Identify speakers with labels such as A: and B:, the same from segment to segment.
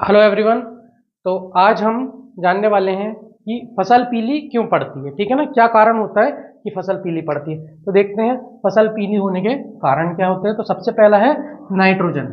A: Hello everyone. तो आज हम जानने वाले हैं कि फसल पीली क्यों पड़ती है। ठीक है ना, क्या कारण होता है कि फसल पीली पड़ती है। तो देखते हैं फसल पीली होने के कारण क्या होते हैं। तो सबसे पहला है नाइट्रोजन।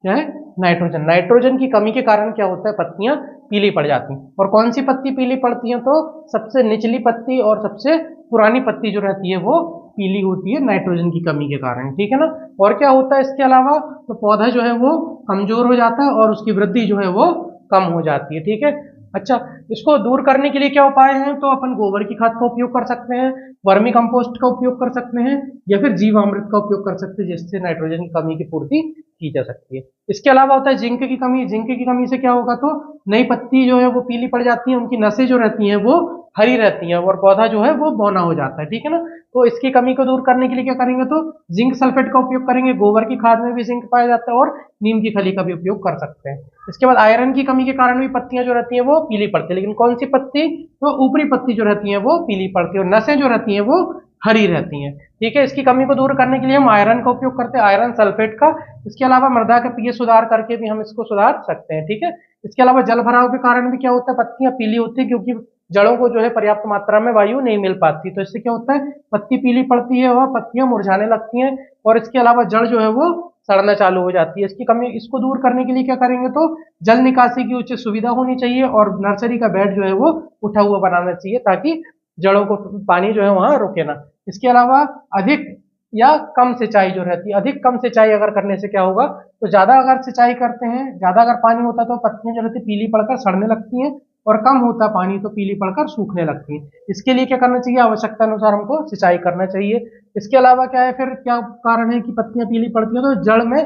A: क्या है? नाइट्रोजन। नाइट्रोजन की कमी के कारण क्या होता है, पत्तियां पीली पड़ जाती हैं। और कौन सी पत्ती पीली पड़ती है? तो सबसे निचली पत्ती और सबसे पुरानी पत्ती जो रहती है वो पीली होती है नाइट्रोजन की कमी के कारण। ठीक है ना। और क्या होता है इसके अलावा? तो पौधा जो है वो कमजोर हो जाता है और उसकी वृद्धि जो है वो कम हो जाती है। ठीक है। अच्छा, इसको दूर करने के लिए क्या उपाय हैं? तो अपन गोबर की खाद का उपयोग कर सकते हैं, वर्मी कंपोस्ट का उपयोग कर सकते हैं, या फिर जीवामृत का उपयोग कर सकते हैं, जिससे नाइट्रोजन की कमी की पूर्ति की जा सकती है। इसके अलावा होता है जिंक की कमी। जिंक की कमी से क्या होगा? तो नई पत्ती जो है वो पीली पड़ जाती है, उनकी नसें जो रहती हैं वो हरी रहती हैं और पौधा जो है वो बौना हो जाता है। ठीक है ना। तो इसकी कमी को दूर करने के लिए क्या करेंगे? तो जिंक सल्फेट का उपयोग करेंगे। गोबर की खाद में भी जिंक पाया जाता है और नीम की खली का भी उपयोग कर सकते हैं। इसके बाद आयरन की कमी के कारण भी पत्तियां जो रहती हैं वो पीली पड़ती है, लेकिन कौन सी पत्ती? तो ऊपरी पत्ती जो रहती है वो पीली पड़ती है और नसें जो रहती हैं वो हरी रहती हैं। ठीक है। इसकी कमी को दूर करने के लिए हम आयरन का उपयोग करते हैं, आयरन सल्फेट का। इसके अलावा मृदा का पीएच सुधार करके भी हम इसको सुधार सकते हैं। ठीक है। इसके अलावा जल भराव के कारण भी क्या होता है, पत्तियां पीली होती है, क्योंकि जड़ों को जो है पर्याप्त मात्रा में वायु नहीं मिल पाती। तो इससे क्या होता है, पत्ती पीली पड़ती है और पत्तियां मुरझाने लगती हैं। और इसके अलावा जड़ जो है वो सड़ना चालू हो जाती है। इसकी कमी, इसको दूर करने के लिए क्या करेंगे? तो जल निकासी की उचित सुविधा होनी चाहिए और नर्सरी का बेड जो है वो उठा हुआ बनाना चाहिए, ताकि जड़ों को पानी जो है वहां रुके ना। इसके अलावा अधिक या कम सिंचाई जो रहती है, अधिक कम सिंचाई अगर करने से क्या होगा? तो ज्यादा अगर सिंचाई करते हैं, ज्यादा अगर पानी होता है तो पत्तियां जो रहती है पीली पड़कर सड़ने लगती हैं, और कम होता पानी तो पीली पड़कर सूखने लगती है। इसके लिए क्या करना चाहिए? आवश्यकता अनुसार हमको सिंचाई करना चाहिए। इसके अलावा क्या है, फिर क्या कारण है कि पत्तियां पीली पड़ती हैं? तो जड़ में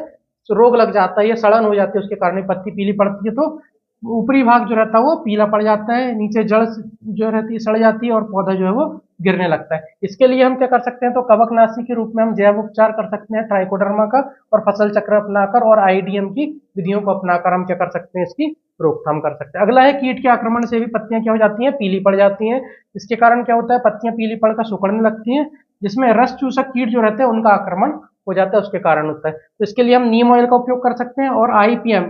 A: रोग लग जाता है या सड़न हो जाती है, उसके कारण पत्ती पीली पड़ती है। तो ऊपरी भाग जो रहता है वो पीला पड़ जाता है, नीचे जड़ जो रहती है सड़ जाती है और पौधा जो है वो गिरने लगता है। इसके लिए हम क्या कर सकते हैं? तो कवकनाशी के रूप में हम जैव उपचार कर सकते हैं ट्राइकोडर्मा का, और फसल चक्र अपनाकर और आईडीएम की विधियों को अपनाकर हम क्या कर सकते हैं? इसकी रोकथाम कर सकते हैं। अगला है कीट के आक्रमण से भी पत्तियां क्या हो जाती हैं? पीली पड़ जाती हैं। इसके कारण क्या होता है? पत्तियां पीली पड़कर सिकुड़ने लगती हैं, जिसमें रस चूसक कीट जो रहते हैं उनका आक्रमण हो जाता है, उसके कारण होता है। तो इसके लिए हम नीम ऑयल का उपयोग कर सकते हैं और आईपीएम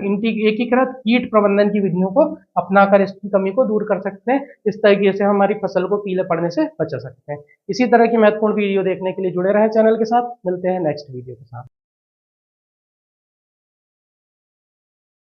A: एकीकृत कीट प्रबंधन की विधियों को अपनाकर इसकी कमी को दूर कर सकते हैं। इस तरीके से हमारी फसल को पीले पड़ने से बचा सकते हैं। इसी तरह की महत्वपूर्ण वीडियो देखने के लिए जुड़े रहें चैनल के साथ। मिलते हैं नेक्स्ट वीडियो के साथ।